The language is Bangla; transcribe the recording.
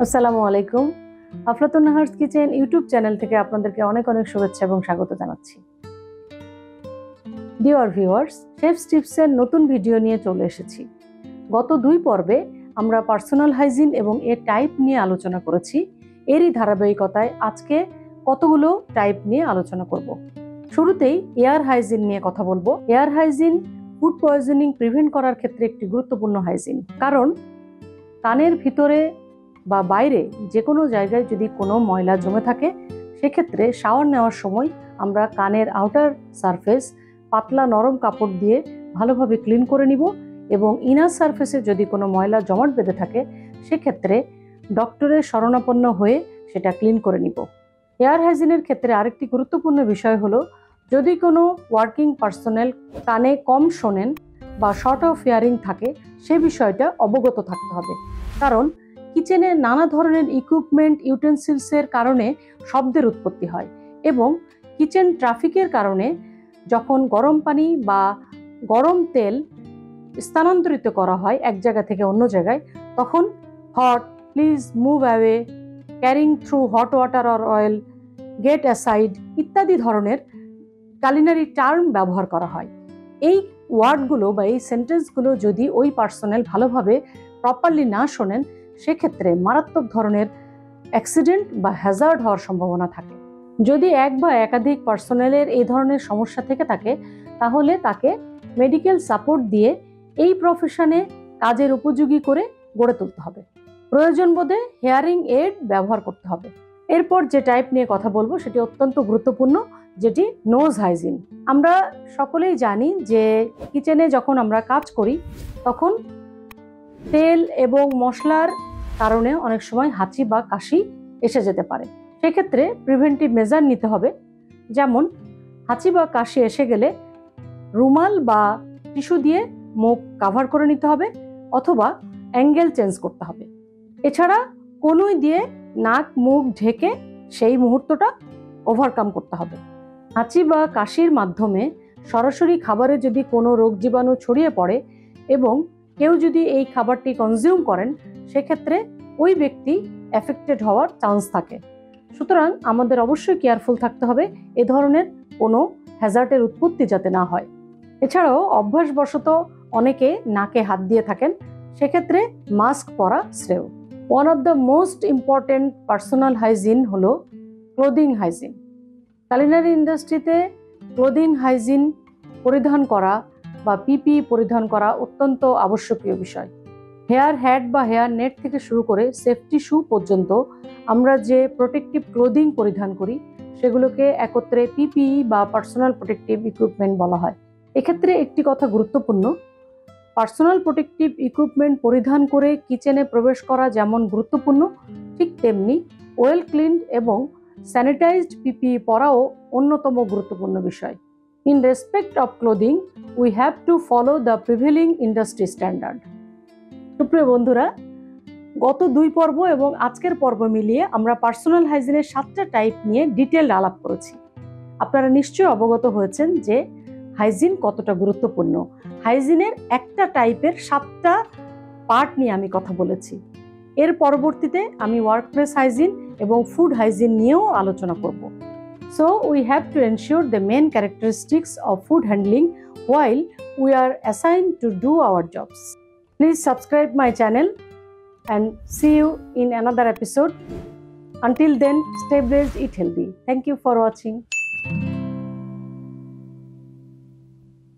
আসসালামু আলাইকুম। আফলাতুন নাহারস কিচেন ইউটিউব চ্যানেল থেকে আপনাদেরকে অনেক অনেক শুভেচ্ছা এবং স্বাগত জানাচ্ছি। ডিয়ার ভিউয়ার্স, শেফস টিপসের নতুন ভিডিও নিয়ে চলে এসেছি। গত 2 পর্বে আমরা পার্সোনাল হাইজিন এবং এর টাইপ নিয়ে আলোচনা করেছি। এরই ধারাবাহিকতায় আজকে কতগুলো টাইপ নিয়ে আলোচনা করব। শুরুতেই এয়ার হাইজিন নিয়ে কথা বলবো। Air hygiene food poisoning prevent করার ক্ষেত্রে একটি গুরুত্বপূর্ণ হাইজিন, কারণ কানের ভিতরে বা বাইরে যে কোনো জায়গায় যদি কোনো ময়লা জমে থাকে, সেক্ষেত্রে শাওয়ার নেওয়ার সময় আমরা কানের আউটার সারফেস পাতলা নরম কাপড় দিয়ে ভালোভাবে ক্লিন করে নিব এবং ইনার সারফেসে যদি কোনো ময়লা জমাট বেঁধে থাকে, সেক্ষেত্রে ডক্টরের শরণাপন্ন হয়ে সেটা ক্লিন করে নিব। এয়ার হাইজিনের ক্ষেত্রে আরেকটি গুরুত্বপূর্ণ বিষয় হলো, যদি কোনো ওয়ার্কিং পার্সোনেল কানে কম শোনেন বা শর্ট অফ হিয়ারিং থাকে, সে বিষয়টা অবগত থাকতে হবে। কারণ কিচেনে নানা ধরনের ইকুইপমেন্ট ইউটেন্সিলসের কারণে শব্দের উৎপত্তি হয় এবং কিচেন ট্রাফিকের কারণে যখন গরম পানি বা গরম তেল স্থানান্তরিত করা হয় এক জায়গা থেকে অন্য জায়গায়, তখন hot, please move away, carrying through hot water or oil, get aside ইত্যাদি ধরনের কালিনারি টার্ম ব্যবহার করা হয়। এই ওয়ার্ডগুলো বা এই সেন্টেন্সগুলো যদি ওই পার্সোনেল ভালোভাবে প্রপারলি না শোনেন, সেক্ষেত্রে মারাত্মক ধরনের অ্যাক্সিডেন্ট বা হ্যাজার্ড হওয়ার সম্ভাবনা থাকে। যদি এক বা একাধিক পার্সোনেলের এই ধরনের সমস্যা থেকে থাকে, তাহলে তাকে মেডিকেল সাপোর্ট দিয়ে এই প্রফেশনে কাজের উপযোগী করে গড়ে তুলতে হবে। প্রয়োজন বোধে হেয়ারিং এড ব্যবহার করতে হবে। এরপর যে টাইপ নিয়ে কথা বলবো সেটি অত্যন্ত গুরুত্বপূর্ণ, যেটি নোজ হাইজিন। আমরা সকলেই জানি যে কিচেনে যখন আমরা কাজ করি, তখন তেল এবং মশলার কারণে অনেক সময় হাঁচি বা কাশি এসে যেতে পারে। সেক্ষেত্রে প্রিভেন্টিভ মেজার নিতে হবে। যেমন হাঁচি বা কাশি এসে গেলে রুমাল বা টিস্যু দিয়ে মুখ কাভার করে নিতে হবে অথবা অ্যাঙ্গেল চেঞ্জ করতে হবে। এছাড়া কনুই দিয়ে নাক মুখ ঢেকে সেই মুহূর্তটা ওভারকাম করতে হবে। হাঁচি বা কাশির মাধ্যমে সরাসরি খাবারে যদি কোনো রোগ জীবাণু ছড়িয়ে পড়ে এবং কেউ যদি এই খাবারটি কনজিউম করেন, সেক্ষেত্রে ওই ব্যক্তি এফেক্টেড হওয়ার চান্স থাকে। সুতরাং আমাদের অবশ্যই কেয়ারফুল থাকতে হবে এ ধরনের কোনো হ্যাজার্ডের উৎপত্তি যাতে না হয়। এছাড়াও অভ্যাসবশত অনেকে নাকে হাত দিয়ে থাকেন, সেক্ষেত্রে মাস্ক পরা শ্রেয়। One of the most important personal hygiene হলো ক্লোদিং হাইজিন। কুলিনারি ইন্ডাস্ট্রিতে ক্লোদিং হাইজিন পরিধান করা বা পিপি পরিধান করা অত্যন্ত আবশ্যকীয় বিষয়। হেয়ার হ্যাট বা হেয়ার নেট থেকে শুরু করে সেফটি শু পর্যন্ত আমরা যে প্রোটেক্টিভ ক্লোদিং পরিধান করি, সেগুলোকে একত্রে পিপিই বা পার্সোনাল প্রোটেক্টিভ ইকুইপমেন্ট বলা হয়। এক্ষেত্রে একটি কথা গুরুত্বপূর্ণ, পার্সোনাল প্রোটেক্টিভ ইকুইপমেন্ট পরিধান করে কিচেনে প্রবেশ করা যেমন গুরুত্বপূর্ণ, ঠিক তেমনি ওয়েল ক্লিনড এবং স্যানিটাইজড পিপিই পরাও অন্যতম গুরুত্বপূর্ণ বিষয়। In respect of clothing, we have to follow the prevailing industry standard. সুপ্রিয় বন্ধুরা, গত 2 পর্ব এবং আজকের পর্ব মিলিয়ে আমরা পার্সোনাল হাইজিনের 7টা টাইপ নিয়ে ডিটেইলড আলাপ করেছি। আপনারা নিশ্চয়ই অবগত হয়েছেন যে হাইজিন কতটা গুরুত্বপূর্ণ। হাইজিনের একটা টাইপের 7টা পার্ট নিয়ে আমি কথা বলেছি। এর পরবর্তীতে আমি ওয়ার্কপ্লেস হাইজিন এবং ফুড হাইজিন নিয়েও আলোচনা করব। So we have to ensure the main characteristics of food handling while we are assigned to do our jobs. Please subscribe my channel and see you in another episode. Until then, stay blessed, eat healthy. Thank you for watching.